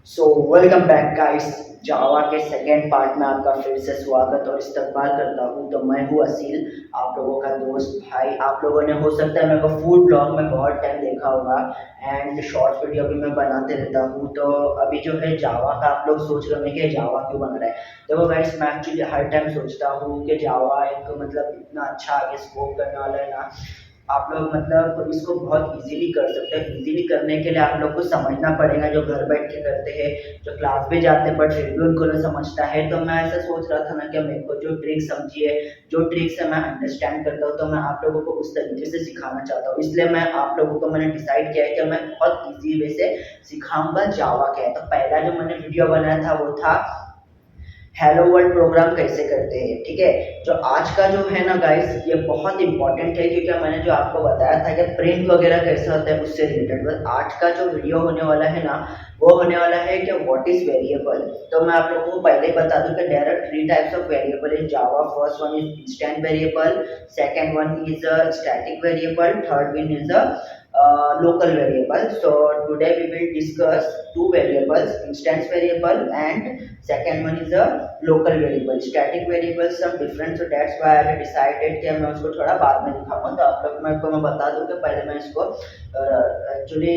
सो welcome back guys. Java के second part में आपका फिर से स्वागत और इस्तकबाल करता हूँ। तो मैं हूँ असील, आप लोगों का दोस्त भाई। आप लोगों ने हो सकता है मेरे को फूड ब्लॉग में बहुत टाइम देखा होगा एंड शॉर्ट वीडियो भी मैं बनाते रहता हूँ। तो अभी जो है जावा का आप लोग सोच रहे होंगे कि जावा क्यों बना रहा है। देखो गाइस, मैं एक्चुअली हर टाइम सोचता हूँ कि जावा एक मतलब इतना अच्छा आगे स्कोप करने वाला है ना। आप लोग मतलब इसको बहुत इजीली कर सकते हैं। इजीली करने के लिए आप लोग को समझना पड़ेगा, जो घर बैठ के करते हैं, जो क्लास भी जाते हैं बट फिर भी उनको नहीं समझता है। तो मैं ऐसा सोच रहा था ना कि मेरे को जो ट्रिक समझी है, जो ट्रिक से मैं अंडरस्टैंड करता हूँ, तो मैं आप लोगों को उस तरीके से सिखाना चाहता हूँ। इसलिए मैं आप लोगों को मैंने डिसाइड किया है कि मैं बहुत इजी वे से सिखाऊंगा जावा क्या है। तो पहला जो मैंने वीडियो बनाया था वो था हेलो वर्ल्ड प्रोग्राम कैसे करते हैं। ठीक है, जो आज का जो है ना गाइस, ये बहुत इंपॉर्टेंट है क्योंकि मैंने जो आपको बताया था कि प्रिंट वगैरह कैसे होता है उससे रिलेटेड। बस आज का जो वीडियो होने वाला है ना, वो होने वाला है कि व्हाट इज वेरिएबल। तो मैं आप लोगों को पहले ही बता दूं कि there are three types of variable in Java. First one is instant variable, second one is a static variable, third one is a local variable. So today we will discuss two variables, instance variable and second one is a local variable. Static variable some different, so that's why I decided कि मैं उसको थोड़ा बाद में दिखाऊंगा। तो आप लोग मैं को मैं बता दूं कि पहले मैं इसको एक्चुअली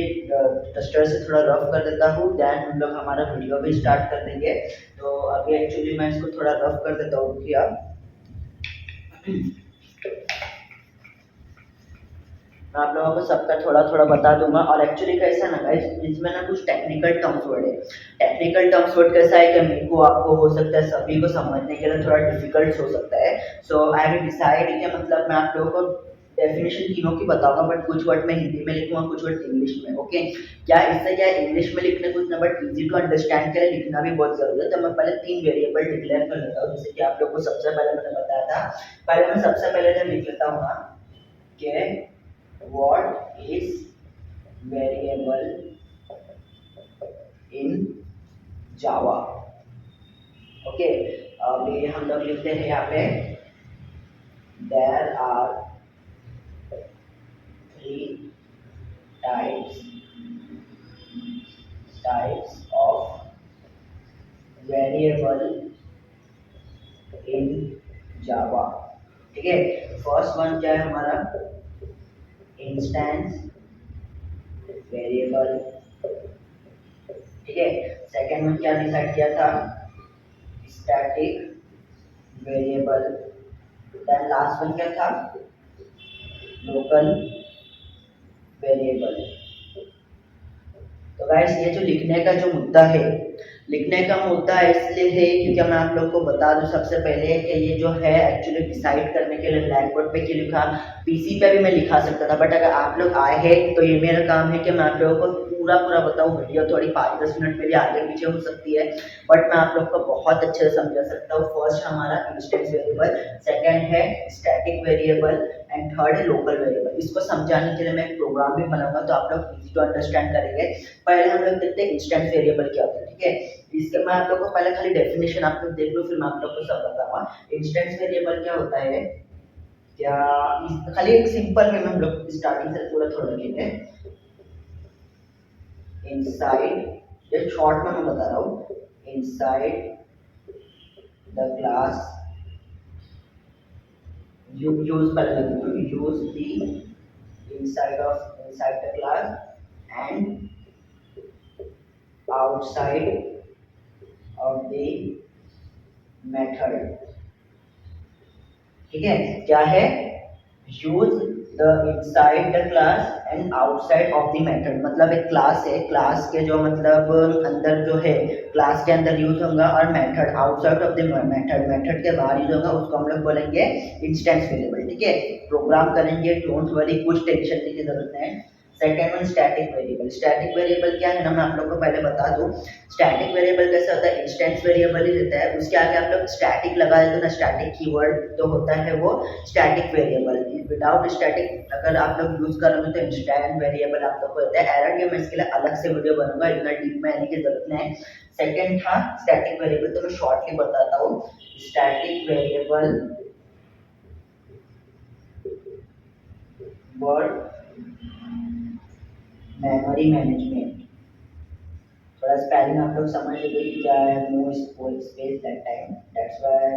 टस्टर से थोड़ा रफ कर देता हूँ, देन हम लोग हमारा वीडियो भी स्टार्ट कर देंगे। तो अभी एक्चुअली मैं इसको थोड़ा रफ कर देता हूँ कि आप मैं आप लोगों को सबका थोड़ा थोड़ा बता दूंगा। और एक्चुअली कैसा है ना गाइस, इसमें ना कुछ टेक्निकल टर्म्स वर्ड है। टेक्निकल टर्म्स वर्ड कैसा है कि मेरे को आपको हो सकता है सभी को समझने के लिए थोड़ा डिफिकल्ट हो सकता है। सो आई हैव डिसाइड कि मतलब मैं आप लोगों को डेफिनेशन तीनों की बताऊंगा, बट कुछ वर्ड मैं हिंदी में लिखूंगा, कुछ वर्ड इंग्लिश में। ओके, क्या इससे क्या इंग्लिश में लिखने कुछ ना, बट इजी टू अंडरस्टैंड के लिए लिखना भी बहुत जरूरी है। तो मैं पहले तीन वेरिएबल डिक्लेयर कर लेता हूँ, जैसे कि आप लोग को सबसे पहले मैंने बताया था। पहले मैं सबसे पहले जब लिख लेता हूँ ना कि what is variable in Java। Okay, अभी हम लोग लिखते हैं यहाँ पे there are three types of variable in Java। ठीक है, फर्स्ट वन क्या है हमारा, इंस्टेंस वेरिएबल। ठीक है, सेकेंड वन क्या डिसाइड किया था, static variable. Then last one क्या था, लोकल वेरिएबल। तो गाइस, ये जो लिखने का जो मुद्दा है, लिखने का मुद्दा इसलिए है क्योंकि मैं आप लोग को बता दूं सबसे पहले कि ये जो है एक्चुअली डिसाइड करने के लिए ब्लैक बोर्ड पे क्यों लिखा। पीसी पे भी मैं लिखा सकता था, बट अगर आप लोग आए हैं तो ये मेरा काम है कि मैं आप लोगों को पूरा पूरा बताऊं। वीडियो थोड़ी 5-10 मिनट मेरी आगे पीछे हो सकती है, बट मैं आप लोग को बहुत अच्छे से समझा सकता हूँ। फर्स्ट हमारा इंस्टेंस वेरिएबल, सेकंड है स्टैटिक वेरिएबल एंड थर्ड है लोकल वेरिएबल। इसको समझाने के लिए मैं एक प्रोग्राम भी बनाऊंगा, तो आप लोग इजी टू अंडरस्टैंड करेंगे। पहले हम लोग देखते हैं इंस्टेंस वेरिएबल क्या होता है। ठीक है, इसके मैं आप लोग को पहले खाली डेफिनेशन आप लोग देख लो, फिर मैं आप लोग को सब बताऊंगा। इंस्टेंस वेरिएबल क्या होता है, क्या खाली एक सिंपल में हम लोग स्टार्टिंग से पूरा थोड़ा लेते हैं। इनसाइड, ये शॉर्ट में मैं बता रहा हूँ, inside the class you use use the inside the class and outside of the method। ठीक है, क्या है, use the inside the class and outside of the method. मतलब एक क्लास है, क्लास के जो मतलब अंदर जो है, क्लास के अंदर यूज होगा, और method outside of the method, method के बाहर यूज होगा, उसको हम लोग बोलेंगे इंस्टेंस वेरिएबल। ठीक है, प्रोग्राम करेंगे, डोंट वरी, कुछ टेंशन की जरूरत नहीं है। Second one static variable. Static variable क्या है ना, मैं आप लोग को पहले बता दूं। स्टैटिक वेरिएबल कैसा होता है, इंस्टेंस वेरिएबल ही रहता है, उसके आगे आप लोग स्टैटिक लगा देते हो ना, स्टैटिक कीवर्ड तो होता है वो स्टैटिक वेरिएबल। विदाउट स्टैटिक अगर आप लोग यूज करोगे तो इंस्टेंट वेरिएबल आप लोग को होता है एरर के। मैं इसके लिए अलग से वीडियो बनूंगा, इतना डीप में आने की जरूरत नहीं है। सेकेंड था स्टैटिक वेरिएबल, तो मैं शॉर्टली बताता हूँ। Static variable word memory management. थोड़ा स्पेलिंग आप लोग समझ लीजिए कि क्या है, no space that time, that's why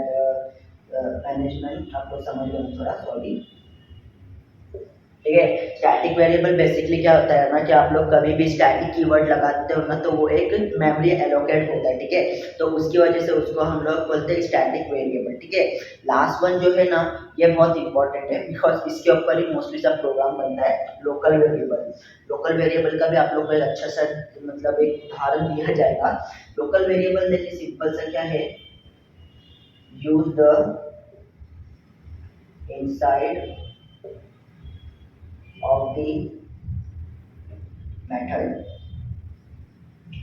management आप लोग समझ लो थोड़ा, सॉरी। ठीक है, स्टैटिक वेरिएबल बेसिकली क्या होता है ना कि आप लोग कभी भी स्टैटिक कीवर्ड लगाते हो ना तो वो एक मेमोरी एलोकेट होता है, ठीक है, तो उसकी वजह से उसको हम लोग बोलते हैं स्टैटिक वेरिएबल, ठीक है। लास्ट वन जो है ना, ये बहुत इंपॉर्टेंट है बिकॉज इसके ऊपर ही मोस्टली सब प्रोग्राम बनता है, लोकल वेरिएबल। लोकल वेरिएबल का भी आप लोग को एक अच्छा सा मतलब एक उदाहरण दिया जाएगा। लोकल वेरिएबल देखिए सिंपल सा क्या है, use the inside of the method,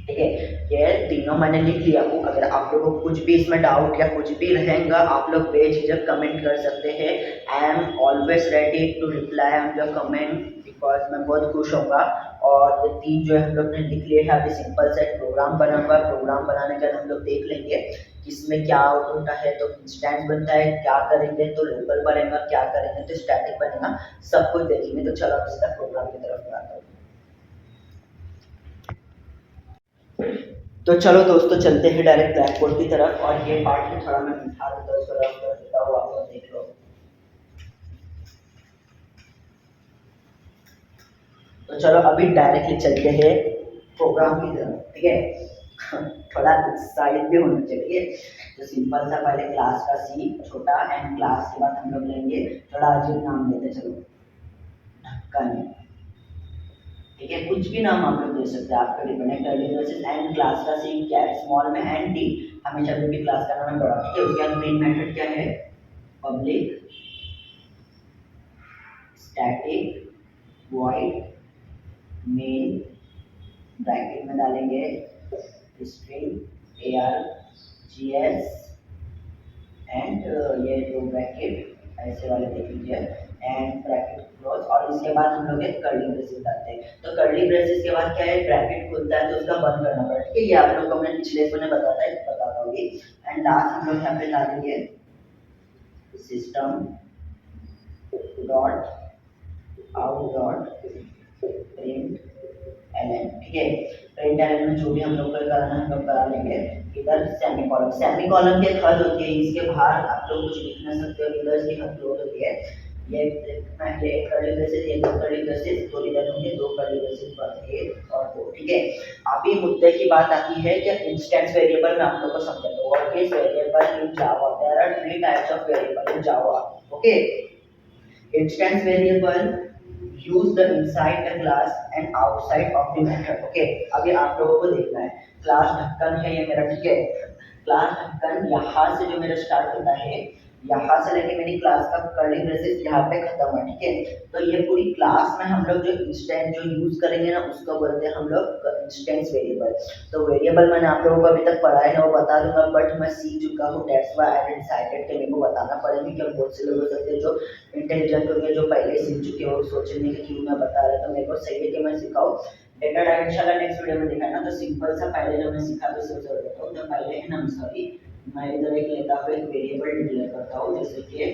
ठीक है। ये तीनों मैंने लिख लिया हूँ, अगर आप लोगों को कुछ भी इसमें डाउट या कुछ भी रहेगा आप लोग बेझिझक कमेंट कर सकते हैं। I am always ready to reply on your comment because मैं बहुत खुश होऊंगा। और ये तीन जो है हम लोग ने लिख लिए हैं, अभी सिंपल सा एक प्रोग्राम बनाऊंगा, प्रोग्राम बनाने के बाद हम लोग देख लेंगे किसमें क्या आउट होता है, तो इंस्टेंस बनता है क्या करेंगे तो लोकल बनेगा, क्या करेंगे तो स्टैटिक बनेगा, सब कुछ देखेंगे। तो चलो अब इसका प्रोग्राम की तरफ बढ़ाता हूँ। तो चलो दोस्तों चलते हैं डायरेक्ट ब्लैक बोर्ड की तरफ, और ये पार्ट में थोड़ा मैं बिठा देता हूँ, उसको रफ कर देता हूँ, आप लोग देख लो। तो चलो अभी डायरेक्टली चलते हैं प्रोग्राम की तरफ, ठीक है। थोड़ा एक्साइट भी होना चाहिए। तो सिंपल सा पहले क्लास का सी छोटा एंड क्लास के बाद हम लोग लेंगे, थोड़ा अजीब नाम देते चलो, ढक्कन, ठीक है, कुछ भी नाम आप लोग दे सकते हैं, आपका डिपेंड है। कर्ली ब्रेसेस एंड क्लास का सी क्या है, स्मॉल में एंड डी, हमेशा भी क्लास का नाम है बड़ा, ठीक है। उसके बाद मेन मेथड क्या है, public static void main, bracket में डालेंगे string A R G S and ये दो ब्रैकेट ऐसे वाले देख लीजिए एंड ब्रैकेट क्लोज, और इसके बाद हम लोग एक कर्ली ब्रेसेस डालते हैं। तो कर्ली ब्रेसेस के बाद क्या है, ब्रैकेट खुलता है तो उसका बंद करना पड़ता है, ठीक है। ये आप लोग को मैंने पिछले इसमें बताता हूँ। एंड लास्ट हम लोग यहाँ पे डालेंगे system dot out dot print L N, ठीक है। प्रिंट एलएन में जो भी हम लोग को कराना है हम लोग करा लेंगे। इधर सेमी कॉलम, सेमी कॉलम की एक हद होती है, इसके बाहर आप लोग कुछ लिख नहीं सकते हो, इधर इसकी हद क्लोज होती है। ये एक कर्ली ब्रेसेस, ये दो कर्ली ब्रेसेस, दो इधर होंगे, दो कर्ली ब्रेसेस पर एक और दो, ठीक है। अभी मुद्दे की बात आती है कि इंस्टेंस वेरिएबल में आप लोग को समझाता हूँ। What is variable in Java, there are three types of variable in Java, okay. Instance variable use the inside the class and outside of the method, okay। अभी आप लोगों को देखना है, क्लास ढक्कन है ये मेरा, ठीक है। क्लास ढक्कन यहाँ से जो मेरा स्टार्ट होता है, यहाँ से लेके मेरी क्लास का कर्ली ब्रेसेस यहाँ पे खत्म है, ठीक है। तो ये पूरी क्लास में हम लोग जो इंस्टेंस जो यूज करेंगे ना उसको बोलते हैं हम लोग इंस्टेंस वेरिएबल। तो वेरिएबल मैंने आप लोगों को अभी तक पढ़ा है ना, वो बता दूंगा, बट मैं सीख चुका हूँ, दैट्स व्हाई आई डिसाइडेड कि मेरे को बताना पड़ेगा, क्योंकि बहुत से लोग हो सकते हैं जो इंटेलिजेंट होंगे, जो पहले सीख चुके हो, सोचेंगे कि क्यों मैं बता रहा, तो मेरे को सही है कि मैं सिखाऊं। डेटा टाइप इंशाल्लाह नेक्स्ट वीडियो में दिखाना। तो सिंपल सा पहले जो मैं सिखा तो सिर्फ कर देता हूँ। तो पहले है ना, सॉरी, मैं इधर एक लेता हूँ, एक वेरिएबल डिक्लेयर करता हूँ, जैसे कि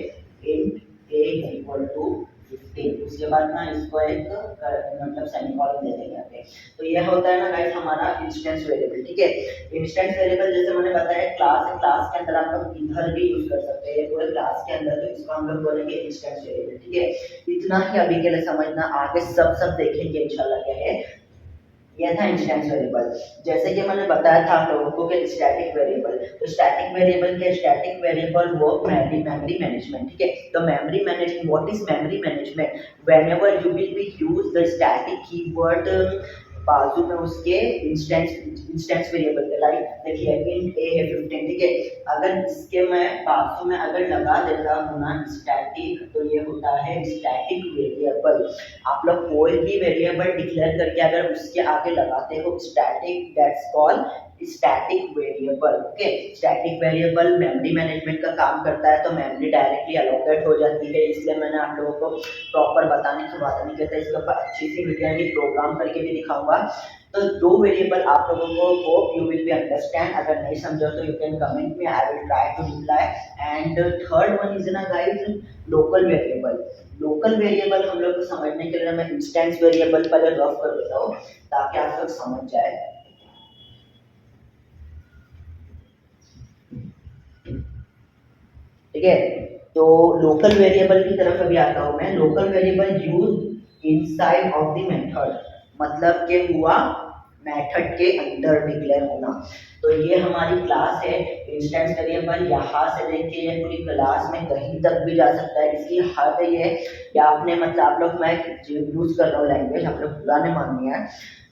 इंट ए इक्वल टू 15, उसके बाद ना इसको एक मतलब सेमीकोलन दे देंगे यहाँ पे। तो यह होता है ना गाइस हमारा इंस्टेंस वेरिएबल, ठीक है। इंस्टेंस वेरिएबल जैसे मैंने बताया क्लास है, क्लास के अंदर आप लोग इधर भी यूज कर सकते हैं पूरे क्लास के अंदर, तो इसको हम लोग बोलेंगे इंस्टेंस वेरिएबल, ठीक है। इतना ही अभी के लिए समझना, आगे सब देखेंगे इंशाल्लाह क्या है। यह था इंस्टेंस वेरिएबल। जैसे कि मैंने बताया था आप लोगों को कि स्टैटिक वेरिएबल, तो स्टैटिक वेरिएबल के static variable work memory management, ठीक है। तो memory management, what is memory management, whenever you will B use the static keyword बाजू में उसके इंस्टेंस वेरिएबल के, लाइक देखिए इंट ए है 15, ठीक है। अगर इसके मैं बाजू में अगर लगा देता हूँ ना स्टैटिक, तो ये होता है स्टैटिक वेरिएबल। आप लोग कोई भी वेरिएबल डिक्लेयर करके अगर उसके आगे लगाते हो static, that's called static variable, okay. Static variable memory management का काम करता है, तो मेमोरी डायरेक्टली अलोकेट हो जाती है, इसलिए मैंने आप लोगों को प्रॉपर बताने की बात नहीं कहता, इसके ऊपर अच्छी सी वीडियो भी प्रोग्राम करके भी दिखाऊंगा। तो दो वेरिएबल आप लोगों को hope you will be understand, अगर नहीं समझो तो यू कैन कमेंट में, I will try to reply. And third one is ना guys local variable. Local variable हम लोग को समझने के लिए मैं इंस्टेंस वेरिएबल पर रफ कर देता हूँ ताकि आप लोग समझ जाए। है। तो लोकल वेरिएबल की तरफ अभी आता हूँ मैं। Local variable use inside of the method, मतलब के हुआ मेथड के अंदर डिक्लेयर होना। तो ये हमारी क्लास है। इंस्टेंस वेरिएबल यहाँ से लेके ये पूरी क्लास में कहीं तक भी जा सकता है। इसकी हद ये या आपने मतलब आप लोग, मैं यूज कर रहा हूँ लैंग्वेज, आप लोग बुरा नहीं माननी है,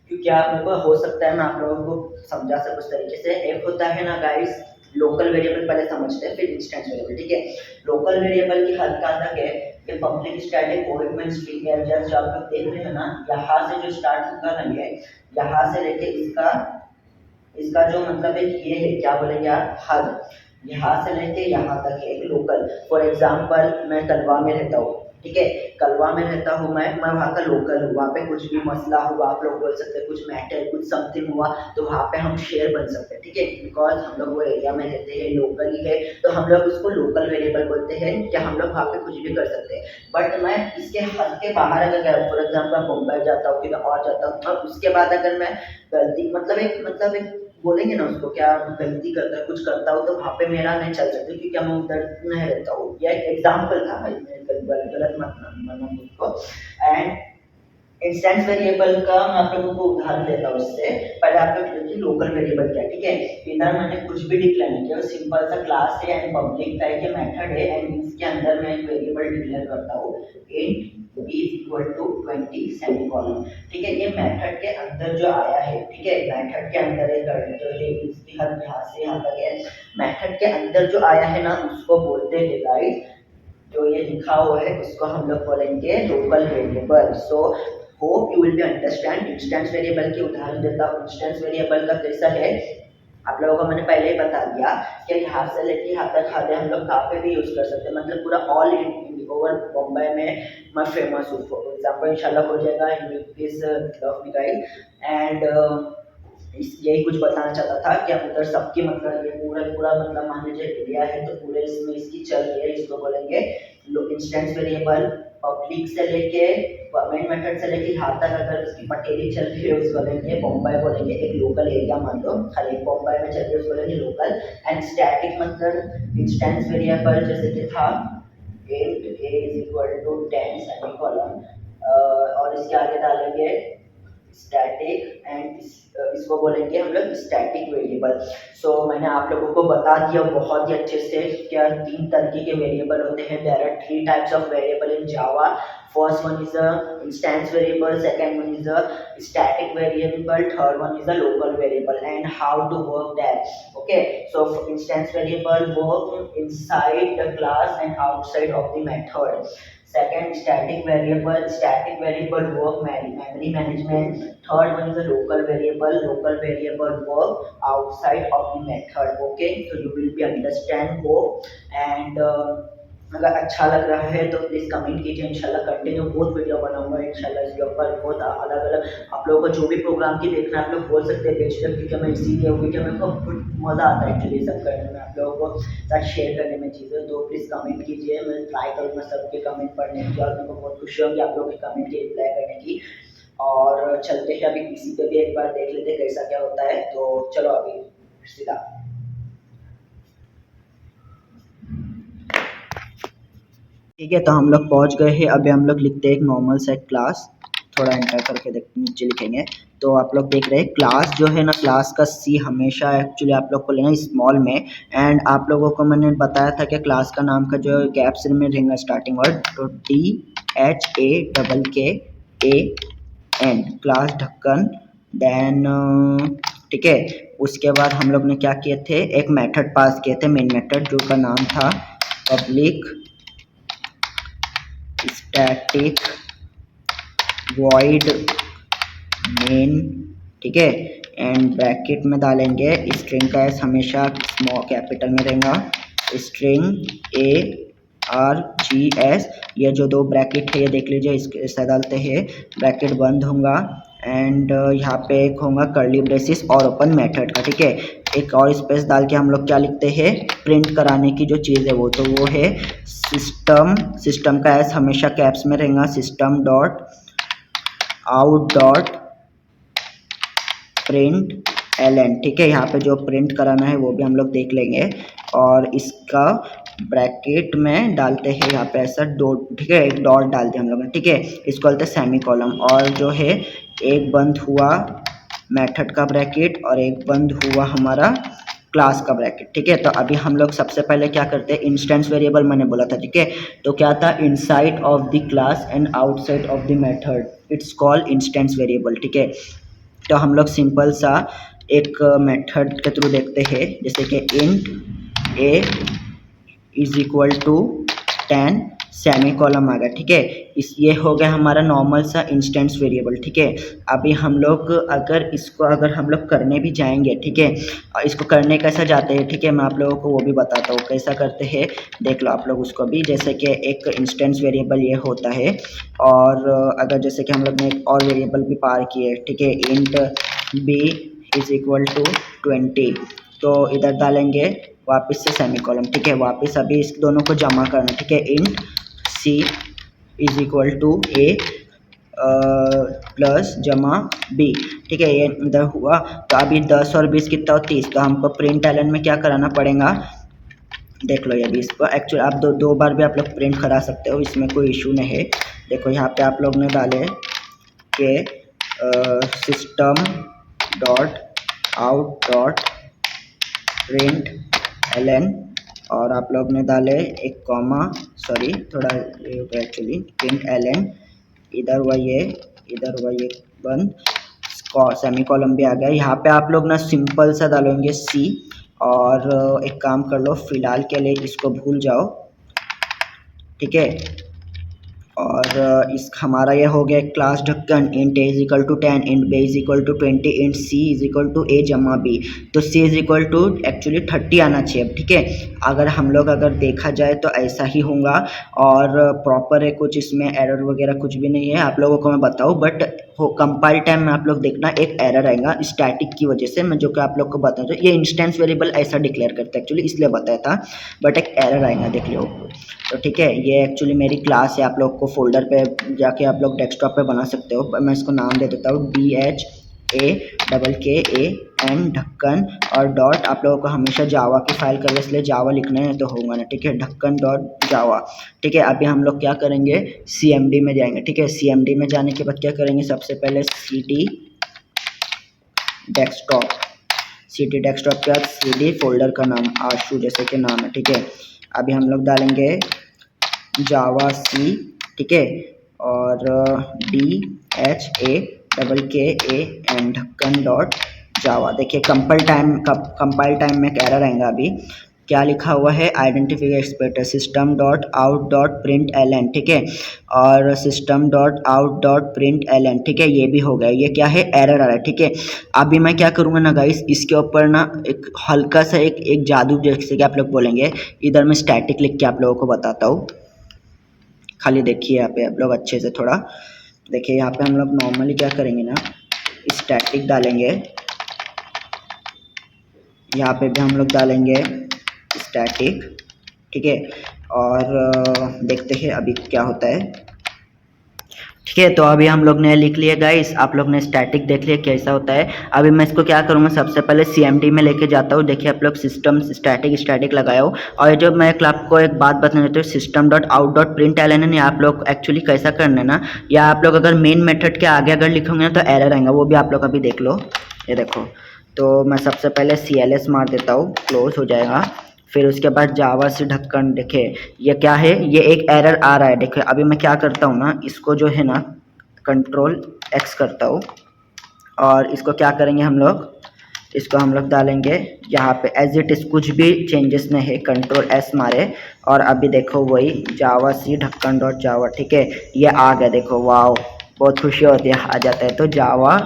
क्योंकि आप मेरे को हो सकता है मैं आप लोगों को समझा सकूँ उस तरीके से। एक होता है ना गाइस लोकल वेरिएबल, पहले समझते हैं फिर इंस्टेंस वेरिएबल, ठीक है। लोकल वेरिएबल की हद कहाँ तक है कि पब्लिक स्टैटिक वॉइड में स्ट्रिंग है, जैसे आप लोग देख रहे हैं ना, यहाँ से जो स्टार्ट होगा ना ये, यहाँ से लेके इसका इसका जो मतलब है ये है, क्या बोलेंगे आप, हद, यहाँ से लेके यहाँ तक है एक लोकल। फॉर एग्जाम्पल मैं कलवा में रहता हूँ, ठीक है, कलवा में रहता हूँ मैं वहाँ का लोकल हूँ। वहाँ पे कुछ भी मसला हुआ, आप लोग बोल सकते हैं कुछ मैटर, कुछ समथिंग हुआ, तो वहाँ पे हम शेयर बन सकते हैं, ठीक है, बिकॉज हम लोग वो एरिया में रहते हैं, लोकल ही है, तो हम लोग उसको लोकल वेरिएबल बोलते हैं कि हम लोग वहाँ पे कुछ भी कर सकते हैं। बट मैं इसके हद के बाहर अगर गया, फॉर एग्जाम्पल मुंबई जाता हूँ, किधर और जाता हूँ, और उसके बाद अगर मैं गलती मतलब एक बोलेंगे ना उसको, क्या गलती करता है, कुछ करता हूँ, तो वहाँ पे मेरा नहीं चल सकता, क्योंकि मैं उधर नहीं रहता हूँ। यह एक एग्जाम्पल था भाई, गलत मत मानना मुझको। एंड इंस्टेंस वेरिएबल का मैं आप लोगों को उदाहरण देता हूँ। उससे पहले आप लोग देखिए लोकल वेरिएबल क्या है, ठीक है। इधर मैंने कुछ भी डिक्लेयर नहीं किया, सिंपल सा क्लास है एंड पब्लिक का एक मेथड है, एंड इसके अंदर मैं एक वेरिएबल डिक्लेयर करता हूँ int b equal to 20 semicolon, ठीक है। ये मेथड के अंदर जो आया है, ठीक है, मेथड के अंदर एक जो है इसकी हद यहाँ से यहाँ तक है, मेथड के अंदर जो आया है ना उसको बोलते हैं गाइस, जो ये लिखा हुआ है उसको हम लोग बोलेंगे local variable. So hope you will be understand. Instance variable के उदाहरण देता हूँ। इंस्टेंस वेरिएबल का कैसा है, आप लोगों को मैंने पहले ही बता दिया कि यहाँ से लेके यहाँ तक खाते हम लोग कहाँ पे भी यूज कर सकते हैं, मतलब पूरा ऑल ओवर बॉम्बे में मैं फेमस हूँ। फॉर एग्जाम्पल इंशाल्लाह हो जाएगा, please love me guys. And यही कुछ बताना चाहता था कि अब उधर सबकी मतलब ये पूरा पूरा मतलब मान लीजिए एरिया है, तो पूरे इसमें इसकी चल रही है, इसको बोलेंगे इंस्टेंस वेरिएबल। पब्लिक से लेके मेन मेथड से लेके यहाँ तक अगर उसकी पटेरी चल रही है उसको बोलेंगे बॉम्बे, बोलेंगे एक लोकल एरिया मान लो खाली बॉम्बे में चल रही है उसको बोलेंगे लोकल। एंड स्टैटिक मतलब इंस्टेंस वेरिएबल जैसे कि था int a is equal to 10 semicolon, और इसके आगे डालेंगे स्टैटिक एंड इसको बोलेंगे हम लोग स्टैटिक वेरिएबल। सो मैंने आप लोगों को बता दिया बहुत ही अच्छे से क्या 3 तरीके के वेरिएबल होते हैं। There are 3 types of variable in Java. First one is a instance variable, second one is a static variable, third one is a local variable and how to work that. Okay, so for instance variable work inside the class and outside of the method. Second, static variable work memory management. Third one is a local variable work outside of the method. Okay, so you will be understand hope। and अगर अच्छा लग रहा है तो please comment कीजिए। इंशाल्लाह continue बहुत video बनाऊंगा इंशाल्लाह इसके ऊपर, बहुत अलग अलग आप लोगों को जो भी प्रोग्राम की देखना है आप लोग बोल सकते हैं बेशक, क्योंकि मैं इसीलिए वीडियो मेरे को बहुत मज़ा आता है एक्चुअली सब करने में, आप लोगों को साथ शेयर करने में चीज़ें। तो प्लीज़ कमेंट कीजिए, मैं ट्राई करूँगा सबके कमेंट पढ़ने की, और मेरे को बहुत खुशी होगी आप लोगों के कमेंट की रिप्लाई करने की। और चलते हैं अभी पीसी पे भी एक बार देख लेते हैं कैसा क्या होता है। तो चलो अभी सीधा ठीक है, तो हम लोग पहुंच गए हैं। अभी हम लोग लिखते हैं एक नॉर्मल सेट क्लास, थोड़ा एंटर करके देखते नीचे लिखेंगे। तो आप लोग देख रहे हैं क्लास जो है ना, क्लास का सी हमेशा एक्चुअली आप लोग को लेना स्मॉल में। एंड आप लोगों को मैंने बताया था कि क्लास का नाम का जो कैप्स में रहेगा स्टार्टिंग वर्ड, तो THAKKAN क्लास ढक्कन। देन ठीक है, उसके बाद हम लोग ने क्या किए थे, एक मेथड पास किए थे, मेन मेथड जो का नाम था पब्लिक स्टैटिक वॉइड मेन, ठीक है। एंड ब्रैकेट में डालेंगे स्ट्रिंग का एस हमेशा स्मॉल कैपिटल में रहेगा, स्ट्रिंग ARGS। ये जो 2 ब्रैकेट है ये देख लीजिए, इससे डालते हैं ब्रैकेट बंद होगा। एंड यहाँ पे एक होगा कर्ली ब्रेसिस और ओपन मेथड का, ठीक है। एक और स्पेस डाल के हम लोग क्या लिखते हैं, प्रिंट कराने की जो चीज़ है वो है सिस्टम का एस हमेशा कैप्स में रहेगा, system dot out dot print LN, ठीक है। यहाँ पे जो प्रिंट कराना है वो भी हम लोग देख लेंगे। और इसका ब्रैकेट में डालते हैं यहाँ पे ऐसा डॉट, ठीक है, एक डॉट डाल दिया हम लोग ने, ठीक है, इसको बोलते हैं सेमी कॉलम। और जो है एक बंद हुआ मेथड का ब्रैकेट और एक बंद हुआ हमारा क्लास का ब्रैकेट, ठीक है। तो अभी हम लोग सबसे पहले क्या करते हैं, इंस्टेंस वेरिएबल मैंने बोला था, ठीक है। तो क्या था, inside of the class and outside of the method it's called instance variable, ठीक है। तो हम लोग सिंपल सा एक मेथड के थ्रू देखते हैं, जैसे कि int a is equal to 10 semicolon आ गया, ठीक है। इस ये हो गया हमारा नॉर्मल सा इंस्टेंस वेरिएबल, ठीक है। अभी हम लोग अगर हम लोग करने भी जाएंगे, ठीक है, और इसको करने कैसा जाते हैं, ठीक है, मैं आप लोगों को वो भी बताता हूँ कैसा करते हैं, देख लो आप लोग उसको भी। जैसे कि एक इंस्टेंस वेरिएबल ये होता है, और अगर जैसे कि हम लोग ने एक और वेरिएबल भी पार किए, ठीक है, int B is equal to 20, तो इधर डालेंगे वापस से सेमी कॉलम, ठीक है। वापस अभी इस दोनों को जमा करना, ठीक है, int C is equal to A plus जमा बी, ठीक है, ये इधर हुआ। तो अभी 10 और 20 कितना हो, 30, तो हमको प्रिंट एलन में क्या कराना पड़ेगा, देख लो। ये इसको एक्चुअली आप दो बार भी आप लोग प्रिंट करा सकते हो, इसमें कोई इशू नहीं है। देखो यहाँ पे आप लोग ने डाले कि system dot out dot print L N, और आप लोग ने डाले एक कॉमा, सॉरी थोड़ा ये होगा एक्चुअली, प्रिंट एलन, इधर हुआ ये, इधर हुआ ये बंद, सेमी कॉलम भी आ गया। यहाँ पे आप लोग ना सिंपल सा डालेंगे सी, और एक काम कर लो, फिलहाल के लिए इसको भूल जाओ, ठीक है। और इस हमारा ये हो गया क्लास ढक्कन, int a is equal to 10, int B is equal to 20, int C is equal to a जमा बी। तो c is equal to actually 30 आना चाहिए, ठीक है। अगर हम लोग अगर देखा जाए तो ऐसा ही होगा, और प्रॉपर है, कुछ इसमें एरर वगैरह कुछ भी नहीं है, आप लोगों को मैं बताऊँ। बट हो कंपाइल टाइम में आप लोग देखना एक एरर आएगा स्टैटिक की वजह से, मैं जो कि आप लोग को बता दूँ, ये इंस्टेंस वेरिएबल ऐसा डिक्लेयर करता है एक्चुअली, इसलिए बताया था, बट एक एरर आएगा, देख लो। तो ठीक है, ये एक्चुअली मेरी क्लास है, आप लोग को फोल्डर पे जाके आप लोग डेस्कटॉप पे बना सकते हो। मैं इसको नाम दे देता हूँ DHAKKAN ढक्कन, और डॉट आप लोगों को हमेशा जावा की फाइल कर, इसलिए जावा लिखना है तो होगा ना, ठीक है, ढक्कन डॉट जावा, ठीक है। अभी हम लोग क्या करेंगे, CMD में जाएंगे, ठीक है। CMD में जाने के बाद क्या करेंगे, सबसे पहले CD डेस्कटॉप के बाद CD फोल्डर का नाम आशु जैसे कि नाम है, ठीक है। अभी हम लोग डालेंगे जावा सी, ठीक है, और DHAKKAN ढक्कन डॉट जावा। देखिए कंपाइल टाइम में एक एरर आएगा। अभी क्या लिखा हुआ है, identify expected system dot out dot print Elon, ठीक है, और system dot out dot print Elon, ठीक है, ये भी हो गया। ये क्या है, एरर आ रहा है, ठीक है। अभी मैं क्या करूँगा ना गाइस, इसके ऊपर ना एक हल्का सा एक जादू जैसे कि आप लोग बोलेंगे, इधर मैं स्टैटिक लिख के आप लोगों को बताता हूँ, खाली देखिए यहाँ पे आप लोग अच्छे से थोड़ा देखिए। यहाँ पे हम लोग नॉर्मली क्या करेंगे ना, स्टैटिक डालेंगे, यहाँ पे भी हम लोग डालेंगे स्टैटिक, ठीक है, और देखते हैं अभी क्या होता है, ठीक है। तो अभी हम लोग ने लिख लिया गाइस, आप लोग ने स्टैटिक देख लिया कैसा होता है। अभी मैं इसको क्या करूँगा, सबसे पहले CMD में लेके जाता हूँ। देखिए आप लोग सिस्टम स्टैटिक लगाया हो, और जो मैं आपको एक बात बताना चाहता हूँ, system dot out dot print L N है, आप लोग एक्चुअली कैसा करना है ना, या आप लोग अगर मेन मेथड के आगे अगर लिखोगे ना तो एरर आएगा, वो भी आप लोग अभी देख लो। ये देखो, तो मैं सबसे पहले CLS मार देता हूँ, क्लोज हो जाएगा। फिर उसके बाद जावा से ढक्कन, देखे ये क्या है, ये एक एरर आ रहा है। देखे अभी मैं क्या करता हूँ ना, इसको जो है ना Ctrl X करता हूँ, और इसको क्या करेंगे हम लोग, इसको हम लोग डालेंगे यहाँ पे एज इट इज, कुछ भी चेंजेस नहीं है, Ctrl S मारे, और अभी देखो वही जावा सी ढक्कन डॉट जावा, ठीक है, ये आ गया। देखो वाओ, बहुत खुशी होती है, आ जाता है। तो जावा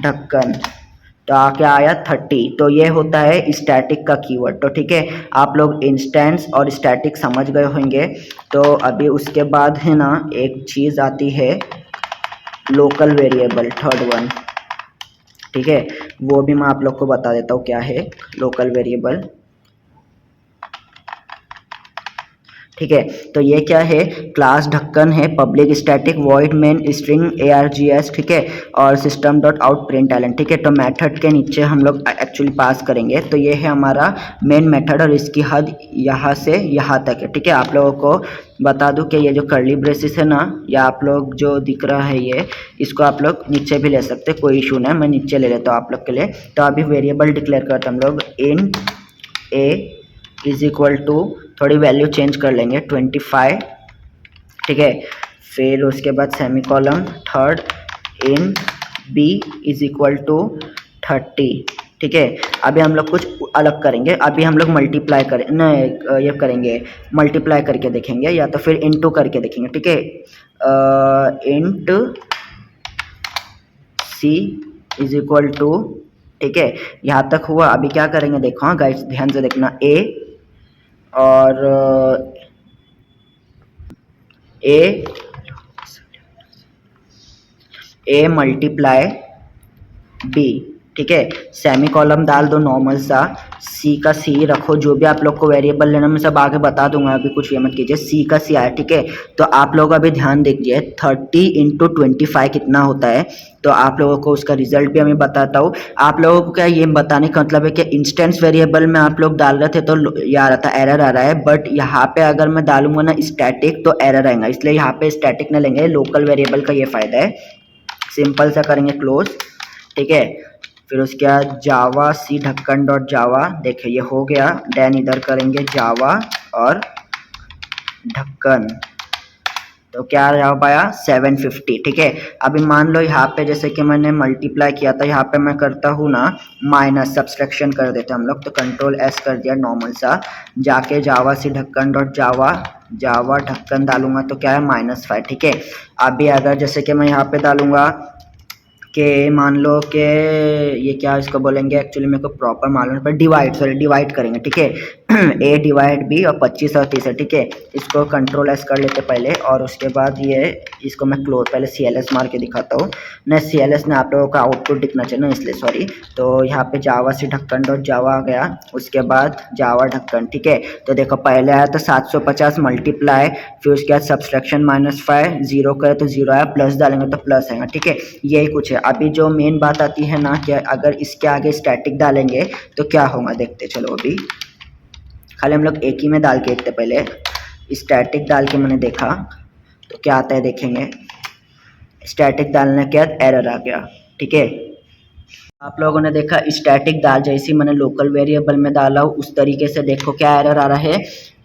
ढक्कन, तो आके आया 30, तो ये होता है स्टैटिक का कीवर्ड। तो ठीक है, आप लोग इंस्टेंस और स्टैटिक समझ गए होंगे। तो अभी उसके बाद है ना एक चीज़ आती है लोकल वेरिएबल, थर्ड वन, ठीक है, वो भी मैं आप लोग को बता देता हूँ क्या है लोकल वेरिएबल। ठीक है। तो ये क्या है, क्लास ढक्कन है, public static void main string args, ठीक है, और सिस्टम डॉट आउट println, ठीक है। तो मेथड के नीचे हम लोग एक्चुअली पास करेंगे, तो ये है हमारा मेन मेथड और इसकी हद यहाँ से यहाँ तक है, ठीक है। आप लोगों को बता दूं कि ये जो कर्ली ब्रेसिस है ना, या आप लोग जो दिख रहा है ये, इसको आप लोग नीचे भी ले सकते हैं, कोई इशू नहीं, मैं नीचे ले लेता हूँ आप लोग के लिए। तो अभी वेरिएबल डिक्लेयर करते हैं हम लोग, int a is equal to, थोड़ी वैल्यू चेंज कर लेंगे 25, ठीक है। फिर उसके बाद semicolon, third int b is equal to 30, ठीक है। अभी हम लोग कुछ अलग करेंगे, अभी हम लोग मल्टीप्लाई करें नहीं, ये करेंगे मल्टीप्लाई करके देखेंगे या तो फिर इनटू करके देखेंगे, ठीक है। Int c is equal to, ठीक है, यहाँ तक हुआ। अभी क्या करेंगे देखो, हाँ गाइस ध्यान से देखना, a और ए मल्टीप्लाई बी, ठीक है। सेमी कॉलम डाल दो नॉर्मल सा, सी का सी रखो, जो भी आप लोग को वेरिएबल लेना मैं सब आगे बता दूंगा, अभी कुछ ये मत कीजिए। सी का सी आया, ठीक है। तो आप लोग अभी ध्यान दीजिए 30 इंटू 25 कितना होता है, तो आप लोगों को उसका रिजल्ट भी मैं बताता हूँ। आप लोगों को क्या ये बताने का मतलब है कि इंस्टेंस वेरिएबल में आप लोग डाल रहे थे तो ये आ रहा था, एरर आ रहा है, बट यहाँ पे अगर मैं डालूंगा ना स्टैटिक तो एरर आएगा, इसलिए यहाँ पे स्टैटिक न लेंगे, लोकल वेरिएबल का ये फायदा है। सिंपल सा करेंगे क्लोज, ठीक है। फिर उसके बाद जावा सी ढक्कन डॉट जावा, देखिए ये हो गया। देन इधर करेंगे जावा और ढक्कन, तो क्या आ पाया 750, ठीक है। अभी मान लो यहाँ पे जैसे कि मैंने मल्टीप्लाई किया था, यहाँ पे मैं करता हूँ ना माइनस, सब्सट्रैक्शन कर देते हम लोग, तो कंट्रोल एस कर दिया नॉर्मल सा, जाके जावा सी ढक्कन डॉट जावा, जावा ढक्कन डालूंगा तो क्या है -5, ठीक है। अभी अगर जैसे कि मैं यहाँ पे डालूंगा कि मान लो कि ये क्या इसको बोलेंगे, एक्चुअली मेरे को प्रॉपर मालूम पर डिवाइड करेंगे, ठीक है। ए डिवाइड बी और 25 और 30 है, ठीक है। इसको कंट्रोल एस कर लेते पहले, और उसके बाद ये इसको मैं क्लोज, पहले CLS मार के दिखाता हूँ ना, CLS ने आप लोगों का आउटपुट दिखना चाहिए ना, इसलिए सॉरी। तो यहाँ पे जावा सी ढक्कन डॉट जावा आ गया, उसके बाद जावा ढक्कन, ठीक है। तो देखो पहले आया था 750 मल्टीप्लाई, फिर उसके बाद सब्सट्रैक्शन -5, जीरो करे तो जीरो आया, प्लस डालेंगे तो प्लस आएगा, ठीक है। यही कुछ है। अभी जो मेन बात आती है ना कि अगर इसके आगे स्टैटिक डालेंगे तो क्या होगा, देखते चलो। अभी खाली हम लोग एक ही में डाल के देखते, पहले स्टैटिक डाल के मैंने देखा तो क्या आता है देखेंगे। स्टैटिक डालने के बाद एरर आ गया, ठीक है। आप लोगों ने देखा स्टैटिक डाल जैसे मैंने लोकल वेरिएबल में डाला उस तरीके से देखो क्या एरर आ रहा है,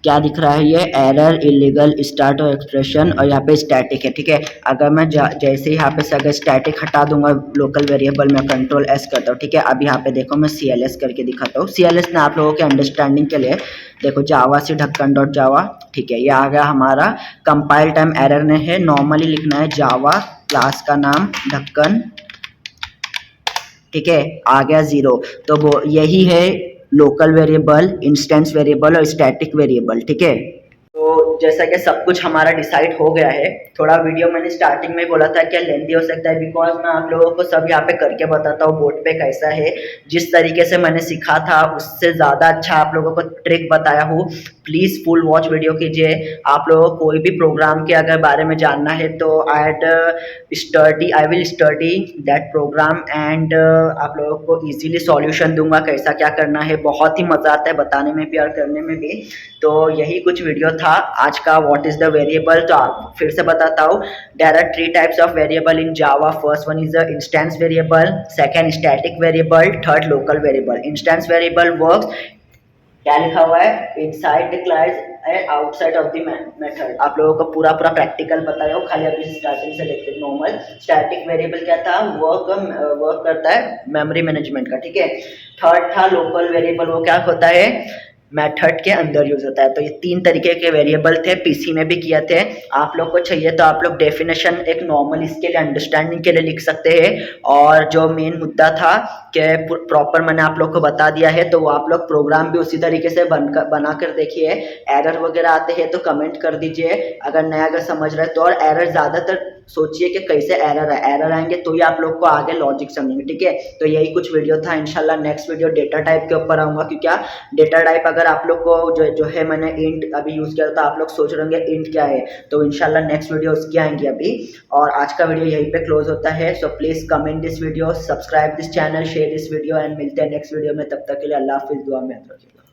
क्या दिख रहा है, ये एरर इलीगल स्टार्ट और एक्सप्रेशन, और यहाँ पे स्टैटिक है, ठीक है। अगर मैं जैसे ही यहाँ पे से अगर स्टैटिक हटा दूंगा लोकल वेरिएबल में, कंट्रोल एस करता हूँ, ठीक है। अब यहाँ पे देखो मैं CLS करके दिखाता हूँ, CLS ने आप लोगों के अंडरस्टैंडिंग के लिए देखो जावा सी ढक्कन डॉट जावा, ठीक है, ये आ गया हमारा। कंपाइल टाइम एरर ने है, नॉर्मली लिखना है जावा क्लास का नाम ढक्कन, ठीक है, आ गया 0। तो वो यही है लोकल वेरिएबल, इंस्टेंस वेरिएबल और स्टैटिक वेरिएबल, ठीक है। तो जैसा कि सब कुछ हमारा डिसाइड हो गया है, थोड़ा वीडियो मैंने स्टार्टिंग में बोला था क्या लेंदी हो सकता है, बिकॉज मैं आप लोगों को सब यहाँ पे करके बताता हूँ बोर्ड पे कैसा है, जिस तरीके से मैंने सीखा था उससे ज़्यादा अच्छा आप लोगों को ट्रिक बताया हूँ। प्लीज़ फुल वॉच वीडियो कीजिए। आप लोगों को कोई भी प्रोग्राम के अगर बारे में जानना है तो I will study that program and आप लोगों को इजीली सॉल्यूशन दूंगा कैसा क्या करना है। बहुत ही मज़ा आता है बताने में भी और करने में भी। तो यही कुछ वीडियो था आज का, व्हाट इज द वेरिएबल। तो आप फिर से बताता हूँ, there are 3 types of variable in Java. First one is the instance variable, second static variable, third local variable. Instance variable works, क्या लिखा हुआ है, inside declares and outside of the method. आप लोगों को पूरा बताया हो, खाली अभी स्टार्टिंग से देखते। नॉर्मल स्टैटिक वेरिएबल क्या था, वर्क करता है मेमोरी मैनेजमेंट का, ठीक है। थर्ड था लोकल वेरिएबल, वो क्या होता है, मेथड के अंदर यूज होता है। तो ये 3 तरीके के वेरिएबल थे, पीसी में भी किए थे। आप लोग को चाहिए तो आप लोग डेफिनेशन एक नॉर्मल इसके लिए अंडरस्टैंडिंग के लिए लिख सकते हैं, और जो मेन मुद्दा था कि प्रॉपर मैंने आप लोग को बता दिया है, तो वो आप लोग प्रोग्राम भी उसी तरीके से बना कर देखिए। एरर वगैरह आते हैं तो कमेंट कर दीजिए अगर नया अगर समझ रहे तो। और एरर ज़्यादातर सोचिए कि कैसे एरर आएंगे, तो ही आप लोग को आगे लॉजिक समझेंगे, ठीक है। तो यही कुछ वीडियो था। इंशाल्लाह नेक्स्ट वीडियो डेटा टाइप के ऊपर आऊँगा, क्योंकि क्या डेटा टाइप अगर आप लोग को जो है मैंने इंट अभी यूज़ किया, तो आप लोग सोच रहे होंगे इंट क्या है, तो इंशाल्लाह नेक्स्ट वीडियो उसकी आएंगी अभी। और आज का वीडियो यहीं पे क्लोज होता है। So please comment this video, subscribe this channel, share this video and मिलते हैं नेक्स्ट वीडियो में। तब तक के लिए अल्लाह हाफिज़, दुआ में याद रखिएगा।